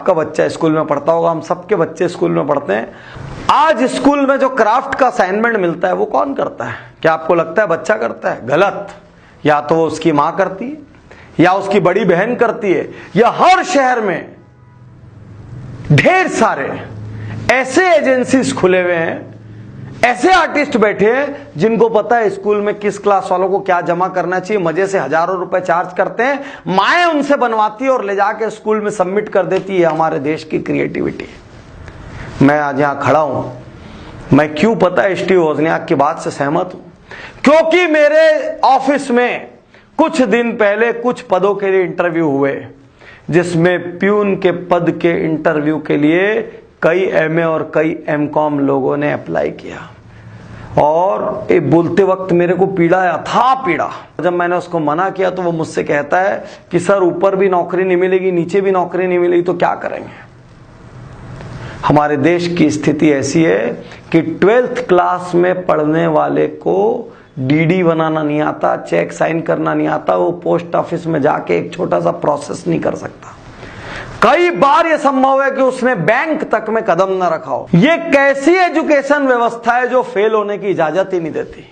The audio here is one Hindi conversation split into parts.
आपका बच्चा स्कूल में पढ़ता होगा, हम सबके बच्चे स्कूल में पढ़ते हैं। आज स्कूल में जो क्राफ्ट का असाइनमेंट मिलता है वो कौन करता है? क्या आपको लगता है बच्चा करता है? गलत। या तो वो उसकी मां करती है, या उसकी बड़ी बहन करती है, या हर शहर में ढेर सारे ऐसे एजेंसीज खुले हुए हैं, ऐसे आर्टिस्ट बैठे हैं जिनको पता है स्कूल में किस क्लास वालों को क्या जमा करना चाहिए। मजे से हजारों रुपए चार्ज करते हैं, माएं उनसे बनवाती है और ले जाके स्कूल में सबमिट कर देती है। हमारे देश की क्रिएटिविटी। मैं आज यहां खड़ा हूं, मैं क्यों पता है स्टीव वोज़नियाक की बात से सहमत हूं? क्योंकि मेरे ऑफिस में कुछ दिन पहले कुछ पदों के लिए इंटरव्यू हुए, जिसमें प्यून के पद के इंटरव्यू के लिए कई एमए और कई एमकॉम लोगों ने अप्लाई किया। और ये बोलते वक्त मेरे को पीड़ा है, अथाह पीड़ा। जब मैंने उसको मना किया तो वो मुझसे कहता है कि सर ऊपर भी नौकरी नहीं मिलेगी, नीचे भी नौकरी नहीं मिलेगी तो क्या करेंगे? हमारे देश की स्थिति ऐसी है कि 12th क्लास में पढ़ने वाले को डीडी बनाना नहीं आता, चेक साइन करना नहीं आता, वो पोस्ट ऑफिस में जाके एक छोटा सा प्रोसेस नहीं कर सकता। कई बार यह संभव है कि उसने बैंक तक में कदम न रखा हो। यह कैसी एजुकेशन व्यवस्था है जो फेल होने की इजाजत ही नहीं देती,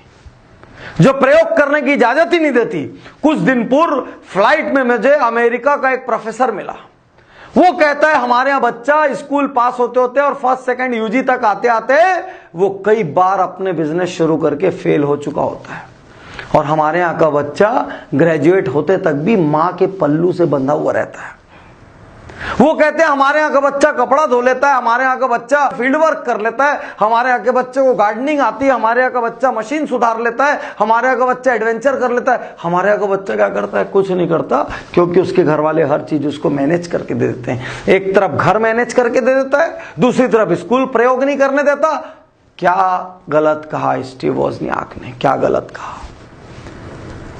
जो प्रयोग करने की इजाजत ही नहीं देती। कुछ दिन पूर्व फ्लाइट में मुझे अमेरिका का एक प्रोफेसर मिला। वो कहता है हमारे यहां बच्चा स्कूल पास होते होते और फर्स्ट सेकंड यूजी तक आते आते वो कई बार अपने बिजनेस शुरू करके फेल हो चुका होता है, और हमारे यहां का बच्चा ग्रेजुएट होते तक भी मां के पल्लू से बंधा हुआ रहता है। वो कहते हैं हमारे यहाँ का बच्चा कपड़ा धो लेता है, हमारे यहाँ का बच्चा फील्ड वर्क कर लेता है, हमारे यहाँ के बच्चे को गार्डनिंग आती है, हमारे यहाँ का बच्चा मशीन सुधार लेता है, हमारे यहाँ का बच्चा एडवेंचर कर लेता है। हमारे यहाँ का बच्चा क्या करता है? कुछ नहीं करता, क्योंकि उसके घर वाले हर चीज उसको मैनेज करके दे देते हैं। एक तरफ घर मैनेज करके दे देता है, दूसरी तरफ स्कूल प्रयोग नहीं करने देता। क्या गलत कहा स्टीव वोज़नियाक ने? क्या गलत कहा?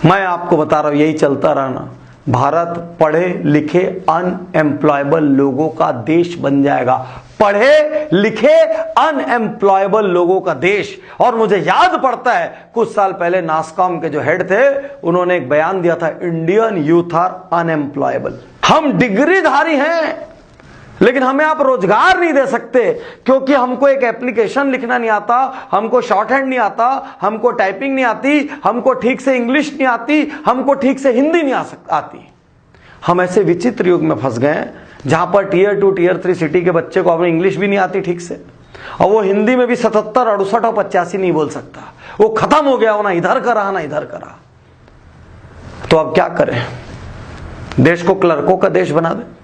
मैं आपको बता रहा हूं, यही चलता रहना, भारत पढ़े लिखे अनएम्प्लॉयबल लोगों का देश बन जाएगा। पढ़े लिखे अनएम्प्लॉयबल लोगों का देश। और मुझे याद पड़ता है कुछ साल पहले नासकॉम के जो हेड थे, उन्होंने एक बयान दिया था, इंडियन यूथ आर अनएम्प्लॉयबल। हम डिग्रीधारी हैं लेकिन हमें आप रोजगार नहीं दे सकते, क्योंकि हमको एक एप्लीकेशन लिखना नहीं आता, हमको शॉर्ट हैंड नहीं आता, हमको टाइपिंग नहीं आती, हमको ठीक से इंग्लिश नहीं आती, हमको ठीक से हिंदी नहीं आती। हम ऐसे विचित्र युग में फंस गए जहां पर टियर 2 टियर 3 सिटी के बच्चे को अपनी इंग्लिश भी नहीं आती ठीक से, और वो हिंदी में भी 77, 68 और 85 नहीं बोल सकता। वो खत्म हो गया, वो ना इधर का रहा ना इधर का रहा। तो अब क्या करें? देश को क्लर्कों का देश बना दे?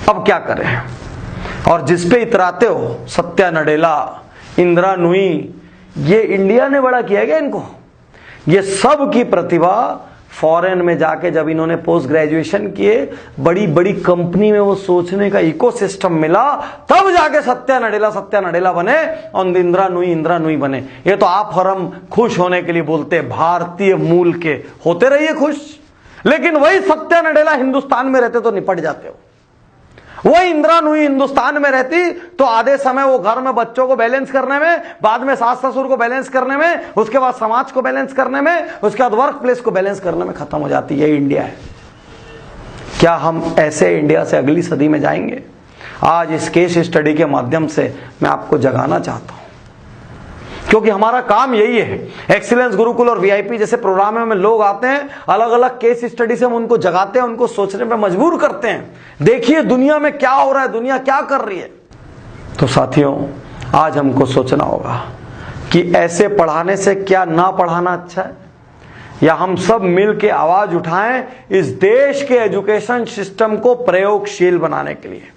अब क्या करें? और जिसपे इतराते हो, सत्या नडेला, इंदिरा नूई, ये इंडिया ने बड़ा किया गया इनको। ये सब की प्रतिभा फॉरेन में जाके जब इन्होंने पोस्ट ग्रेजुएशन किए, बड़ी बड़ी कंपनी में वो सोचने का इकोसिस्टम मिला, तब जाके सत्या नडेला बने और इंदिरा नूई बने। ये तो आप और हम खुश होने के लिए बोलते हैं, भारतीय मूल के होते रहिए खुश, लेकिन वही सत्या नडेला हिंदुस्तान में रहते तो निपट जाते हो। वही इंदिरा नूई हिंदुस्तान में रहती तो आधे समय वो घर में बच्चों को बैलेंस करने में, बाद में सास ससुर को बैलेंस करने में, उसके बाद समाज को बैलेंस करने में, उसके बाद वर्क प्लेस को बैलेंस करने में खत्म हो जाती। यही इंडिया है। क्या हम ऐसे इंडिया से अगली सदी में जाएंगे? आज इस केस स्टडी के माध्यम से मैं आपको जगाना चाहता हूं, क्योंकि हमारा काम यही है। एक्सीलेंस गुरुकुल और वीआईपी जैसे प्रोग्रामों में लोग आते हैं, अलग अलग केस स्टडी से हम उनको जगाते हैं, उनको सोचने पे मजबूर करते हैं। देखिए दुनिया में क्या हो रहा है, दुनिया क्या कर रही है। तो साथियों, आज हमको सोचना होगा कि ऐसे पढ़ाने से क्या ना पढ़ाना अच्छा है, या हम सब मिल के आवाज उठाएं इस देश के एजुकेशन सिस्टम को प्रयोगशील बनाने के लिए,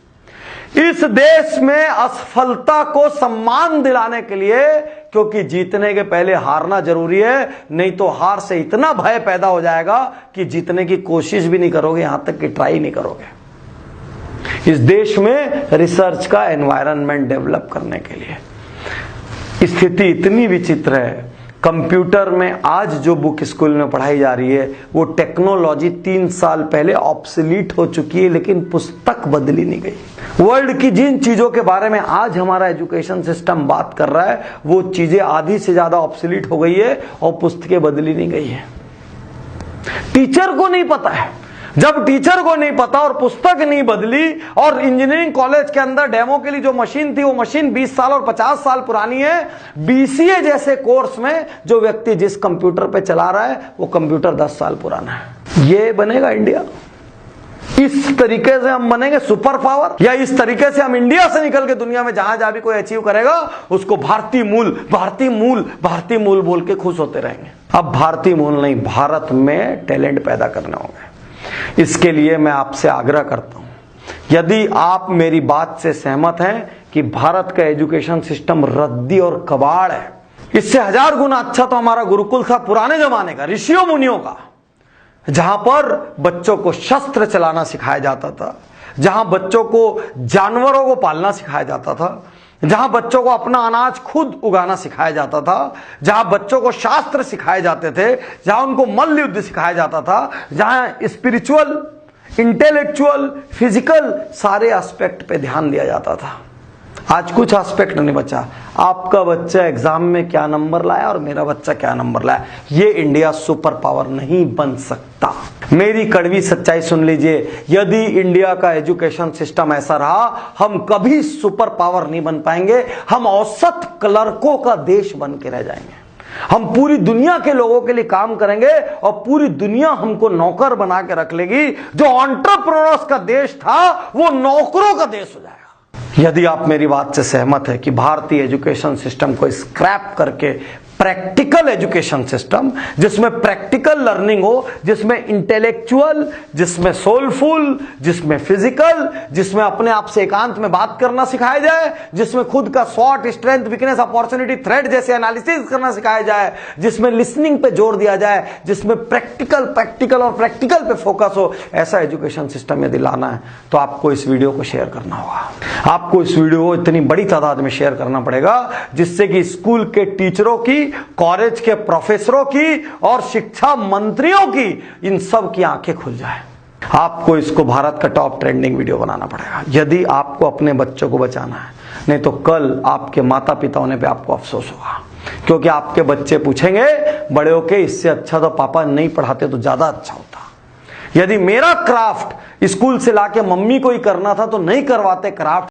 इस देश में असफलता को सम्मान दिलाने के लिए। क्योंकि जीतने के पहले हारना जरूरी है, नहीं तो हार से इतना भय पैदा हो जाएगा कि जीतने की कोशिश भी नहीं करोगे, यहां तक कि ट्राई नहीं करोगे। इस देश में रिसर्च का एनवायरनमेंट डेवलप करने के लिए स्थिति इतनी विचित्र है। कंप्यूटर में आज जो बुक स्कूल में पढ़ाई जा रही है वो टेक्नोलॉजी 3 साल पहले ऑब्सोलीट हो चुकी है, लेकिन पुस्तक बदली नहीं गई। वर्ल्ड की जिन चीजों के बारे में आज हमारा एजुकेशन सिस्टम बात कर रहा है, वो चीजें आधी से ज्यादा ऑब्सोलीट हो गई है और पुस्तकें बदली नहीं गई है। टीचर को नहीं पता है, जब टीचर को नहीं पता और पुस्तक नहीं बदली और इंजीनियरिंग कॉलेज के अंदर डेमो के लिए जो मशीन थी वो मशीन 20 साल और 50 साल पुरानी है, बीसीए जैसे कोर्स में जो व्यक्ति जिस कंप्यूटर पे चला रहा है वो कंप्यूटर 10 साल पुराना है। ये बनेगा इंडिया? इस तरीके से हम बनेंगे सुपर पावर, या इस तरीके से हम इंडिया से निकल के दुनिया में जहां जहां भी कोई अचीव करेगा उसको भारतीय मूल भारतीय मूल भारतीय मूल बोल के खुश होते रहेंगे? अब भारतीय मूल नहीं, भारत में टैलेंट पैदा करने होंगे। इसके लिए मैं आपसे आग्रह करता हूं, यदि आप मेरी बात से सहमत हैं कि भारत का एजुकेशन सिस्टम रद्दी और कबाड़ है, इससे 1000 गुना अच्छा तो हमारा गुरुकुल था पुराने जमाने का, ऋषियों मुनियों का, जहां पर बच्चों को शस्त्र चलाना सिखाया जाता था, जहां बच्चों को जानवरों को पालना सिखाया जाता था, जहां बच्चों को अपना अनाज खुद उगाना सिखाया जाता था, जहां बच्चों को शास्त्र सिखाए जाते थे, जहां उनको मल्ल युद्ध सिखाया जाता था, जहां स्पिरिचुअल, इंटेलेक्चुअल, फिजिकल सारे एस्पेक्ट पे ध्यान दिया जाता था। आज कुछ एस्पेक्ट नहीं बचा। आपका बच्चा एग्जाम में क्या नंबर लाया और मेरा बच्चा क्या नंबर लाया, ये इंडिया सुपर पावर नहीं बन सकता। मेरी कड़वी सच्चाई सुन लीजिए, यदि इंडिया का एजुकेशन सिस्टम ऐसा रहा हम कभी सुपर पावर नहीं बन पाएंगे, हम औसत क्लर्कों का देश बन के रह जाएंगे। हम पूरी दुनिया के लोगों के लिए काम करेंगे और पूरी दुनिया हमको नौकर बना के रख लेगी। जो एंटरप्रेन्योर्स का देश था वो नौकरों का देश हो जाएगा। यदि आप मेरी बात से सहमत है कि भारतीय एजुकेशन सिस्टम को स्क्रैप करके प्रैक्टिकल एजुकेशन सिस्टम, जिसमें प्रैक्टिकल लर्निंग हो, जिसमें इंटेलेक्चुअल, जिसमें सोलफुल, जिसमें फिजिकल, जिसमें अपने आप से एकांत में बात करना सिखाया जाए, जिसमें खुद का स्वॉट, स्ट्रेंथ, वीकनेस, अपॉर्चुनिटी, थ्रेट जैसे एनालिसिस करना सिखाया जाए, जिसमें लिसनिंग पे जोर दिया जाए, जिसमें प्रैक्टिकल और प्रैक्टिकल पे फोकस हो, ऐसा एजुकेशन सिस्टम यदि लाना है तो आपको इस वीडियो को शेयर करना होगा। आपको इस वीडियो को इतनी बड़ी तादाद में शेयर करना पड़ेगा जिससे कि स्कूल के टीचरों की, कॉलेज के प्रोफेसरों की और शिक्षा मंत्रियों की, इन सब की आंखें खुल जाए। आपको इसको भारत का टॉप ट्रेंडिंग वीडियो बनाना पड़ेगा यदि आपको अपने बच्चों को बचाना है, नहीं तो कल आपके माता पिता होने पे आपको अफसोस होगा, क्योंकि आपके बच्चे पूछेंगे बड़े होके इससे अच्छा तो पापा नहीं पढ़ाते तो ज्यादा अच्छा होता। यदि मेरा क्राफ्ट स्कूल से लाके मम्मी को ही करना था तो नहीं करवाते क्राफ्ट।